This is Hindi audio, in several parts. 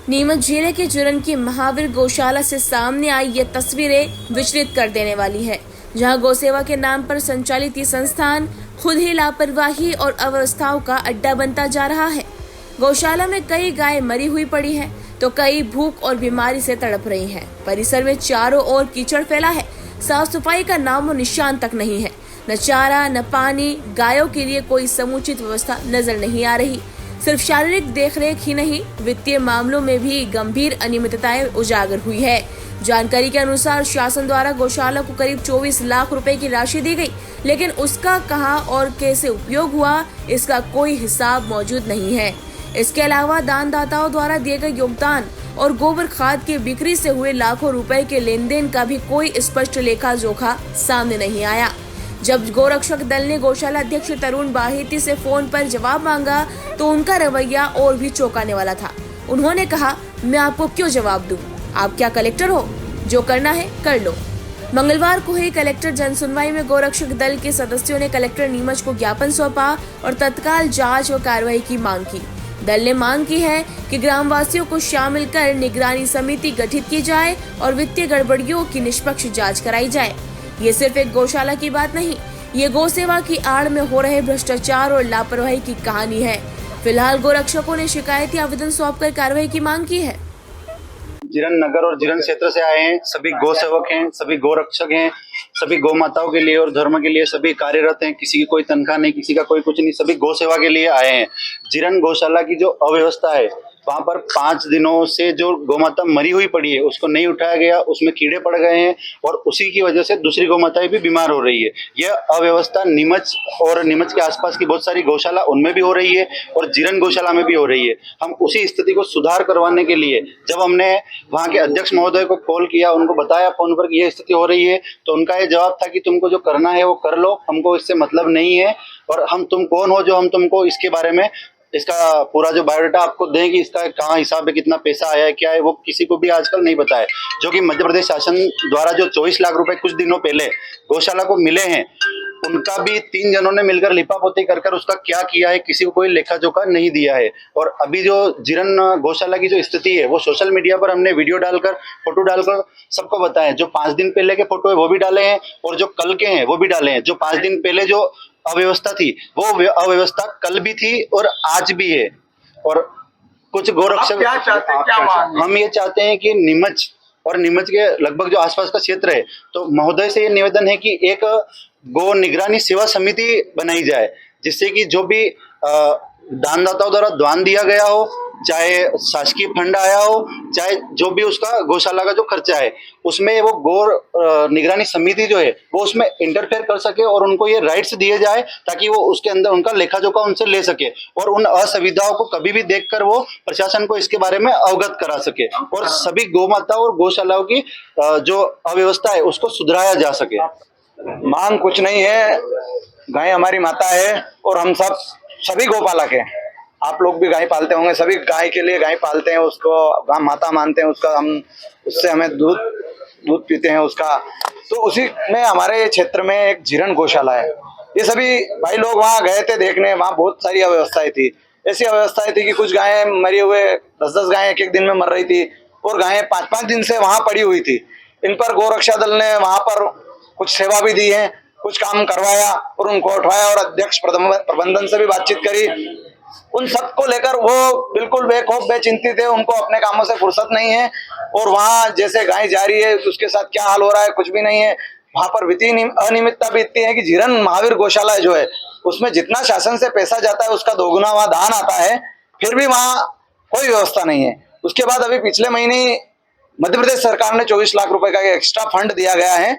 नीमच जिले के जुरन की महावीर गौशाला से सामने आई ये तस्वीरें विचलित कर देने वाली है, जहां गौसेवा के नाम पर संचालित ये संस्थान खुद ही लापरवाही और अव्यवस्थाओं का अड्डा बनता जा रहा है। गौशाला में कई गाय मरी हुई पड़ी है तो कई भूख और बीमारी से तड़प रही हैं। परिसर में चारों ओर कीचड़ फैला है, साफ सफाई का नामो निशान तक नहीं है। न चारा न पानी, गायों के लिए कोई समुचित व्यवस्था नजर नहीं आ रही। सिर्फ शारीरिक देखरेख ही नहीं, वित्तीय मामलों में भी गंभीर अनियमितताएं उजागर हुई है। जानकारी के अनुसार शासन द्वारा गौशाला को करीब 24 लाख रुपए की राशि दी गई, लेकिन उसका कहां और कैसे उपयोग हुआ, इसका कोई हिसाब मौजूद नहीं है। इसके अलावा दानदाताओं द्वारा दिए गए योगदान और गोबर खाद की बिक्री से हुए लाखों रुपए के लेन देन का भी कोई स्पष्ट लेखा जोखा सामने नहीं आया। जब गोरक्षक दल ने गौशाला अध्यक्ष तरुण बाहेती से फोन पर जवाब मांगा तो उनका रवैया और भी चौंकाने वाला था। उन्होंने कहा, मैं आपको क्यों जवाब दूं? आप क्या कलेक्टर हो? जो करना है कर लो। मंगलवार को ही कलेक्टर जनसुनवाई में गोरक्षक दल के सदस्यों ने कलेक्टर नीमच को ज्ञापन सौंपा और तत्काल जांच व कार्रवाई की मांग की। दल ने मांग की है कि ग्रामवासियों को शामिल कर निगरानी समिति गठित की जाए और वित्तीय गड़बड़ियों की निष्पक्ष जांच कराई जाए। ये सिर्फ एक गौशाला की बात नहीं, ये गौ सेवा की आड़ में हो रहे भ्रष्टाचार और लापरवाही की कहानी है। फिलहाल गोरक्षकों ने शिकायती आवेदन सौंपकर कार्रवाई की मांग की है। जिरन नगर और जिरन क्षेत्र से आए हैं, सभी गौ सेवक हैं, सभी गोरक्षक हैं, सभी गौ माताओं के लिए और धर्म के लिए सभी कार्यरत हैं। किसी की कोई तनख्वाह नहीं, किसी का कोई कुछ नहीं, सभी गौ सेवा के लिए आए हैं। जिरन गौशाला की जो अव्यवस्था है, वहां पर 5 दिनों से जो गौ माता मरी हुई पड़ी है उसको नहीं उठाया गया, उसमें कीड़े पड़ गए हैं और उसी की वजह से दूसरी गौ माताएं भी बीमार हो रही है। यह अव्यवस्था नीमच और नीमच के आसपास की बहुत सारी गौशाला उनमें भी हो रही है और जिरन गौशाला में भी हो रही है। हम उसी स्थिति को सुधार करवाने के लिए जब हमने वहां के अध्यक्ष महोदय को कॉल किया, उनको बताया फोन पर कि यह स्थिति हो रही है, तो उनका ये जवाब था कि तुमको जो करना है वो कर लो, हमको इससे मतलब नहीं है और हम तुम कौन हो जो हम तुमको इसके बारे में इसका पूरा जो बायोडाटा आपको दें कि इसका कहाँ हिसाब है, कितना पैसा आया है, क्या है, वो किसी को भी आजकल नहीं पता है। जो कि मध्य प्रदेश शासन द्वारा जो 24 लाख रुपए कुछ दिनों पहले गौशाला को मिले हैं, उनका भी 3 जनों ने मिलकर लिपापोती कर उसका क्या किया है, किसी को कोई लेखा जोखा नहीं दिया है। और अभी जो जिरन गौशाला की जो स्थिति है वो सोशल मीडिया पर हमने वीडियो डालकर, फोटो डालकर सबको बताया। जो 5 दिन पहले के फोटो है वो भी डाले हैं और जो कल के हैं वो भी डाले हैं। जो 5 दिन पहले जो अव्यवस्था थी वो अव्यवस्था कल भी थी और आज भी है। और कुछ गोरक्षक क्या चाहते हैं, क्या मांग? हम ये चाहते हैं कि नीमच और नीमच के लगभग जो आसपास का क्षेत्र है, तो महोदय से ये निवेदन है कि एक गो निगरानी सेवा समिति बनाई जाए, जिससे कि जो भी दानदाताओं द्वारा दान दिया गया हो, चाहे शासकीय फंड आया हो, चाहे जो भी उसका गौशाला का जो खर्चा है, उसमें वो गौ निगरानी समिति जो है वो उसमें इंटरफेयर कर सके और उनको ये राइट्स दिए जाए ताकि वो उसके अंदर उनका लेखा जोखा उनसे ले सके और उन असुविधाओं को कभी भी देखकर वो प्रशासन को इसके बारे में अवगत करा सके और सभी गौ माताओं और गौशालाओं की जो अव्यवस्था है उसको सुधराया जा सके। मांग कुछ नहीं है, गाय हमारी माता है और हम सभी गौपालक हैं। आप लोग भी गाय पालते होंगे, सभी गाय के लिए गाय पालते हैं, उसको माता मानते हैं, उसका हम उससे हमें दूध पीते हैं उसका। तो उसी में हमारे क्षेत्र में एक जिरन गौशाला है। ये सभी भाई लोग वहाँ गए थे देखने, वहाँ बहुत सारी अव्यवस्थाएं थी। ऐसी अव्यवस्थाएं थी कि कुछ गायें मरी हुए 10-10 गायें एक दिन में मर रही थी और गायें 5-5 दिन से वहाँ पड़ी हुई थी। इन पर गोरक्षा दल ने वहाँ पर कुछ सेवा भी दी है, कुछ काम करवाया और उनको उठवाया और अध्यक्ष प्रबंधन से भी बातचीत करी। उन सबको लेकर वो बिल्कुल बेखौफ बेचिंतित है, उनको अपने कामों से फुर्सत नहीं है और वहाँ जैसे गाय जा रही है उसके साथ क्या हाल हो रहा है कुछ भी नहीं है। वहाँ पर वित्तीय अनियमितता भी इतनी है कि जिरन महावीर गौशाला जो है उसमें जितना शासन से पैसा जाता है उसका दोगुना वहाँ दान आता है, फिर भी वहाँ कोई व्यवस्था नहीं है। उसके बाद अभी पिछले महीने मध्य प्रदेश सरकार ने 24 लाख रुपए का एक्स्ट्रा फंड दिया गया है,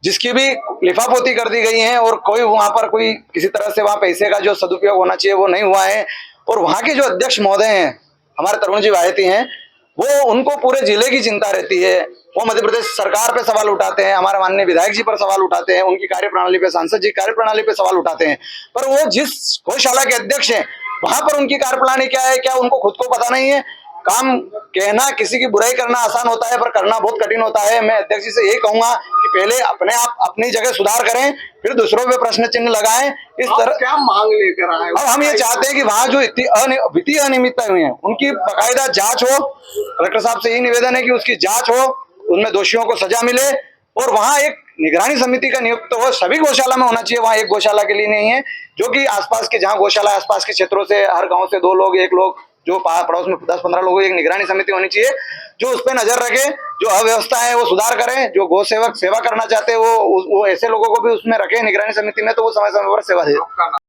जिसकी भी लिफापोती कर दी गई है और कोई वहां पर कोई किसी तरह से वहां पैसे का जो सदुपयोग होना चाहिए वो नहीं हुआ है। और वहां के जो अध्यक्ष महोदय हैं हमारे तरुण जी बाहेती हैं, वो उनको पूरे जिले की चिंता रहती है। वो मध्य प्रदेश सरकार पे सवाल उठाते हैं, हमारे माननीय विधायक जी पर सवाल उठाते हैं, उनकी कार्यप्रणाली पे, सांसद जी कार्यप्रणाली पे सवाल उठाते हैं, पर वो जिस गौशाला के अध्यक्ष हैं वहां पर उनकी कार्यप्रणाली क्या है, क्या उनको खुद को पता नहीं है? काम कहना, किसी की बुराई करना आसान होता है पर करना बहुत कठिन होता है। मैं अध्यक्ष जी से यही कहूंगा कि पहले अपने आप अपनी जगह सुधार करें, फिर दूसरों पे प्रश्न चिन्ह लगाएं। इस तरह क्या मांग लेकर आए? और हम ये चाहते हैं कि वहाँ जो वित्तीय अनियमितता हुई है उनकी बाकायदा जांच हो। कलेक्टर साहब से यही निवेदन है कि उसकी जांच हो, उनमें दोषियों को सजा मिले और वहाँ एक निगरानी समिति का नियुक्त हो। सभी गौशाला में होना चाहिए, वहाँ एक गौशाला के लिए नहीं है। जो कि आसपास के जहाँ गौशाला है, आसपास के क्षेत्रों से हर गांव से 2 लोग 1 लोग, जो पड़ोस में 10-15 लोगों की एक निगरानी समिति होनी चाहिए जो उस पर नजर रखे, जो अव्यवस्था है वो सुधार करें। जो गौ सेवक सेवा करना चाहते हैं वो ऐसे लोगों को भी उसमें रखे निगरानी समिति में, तो वो समय समय पर सेवा दे।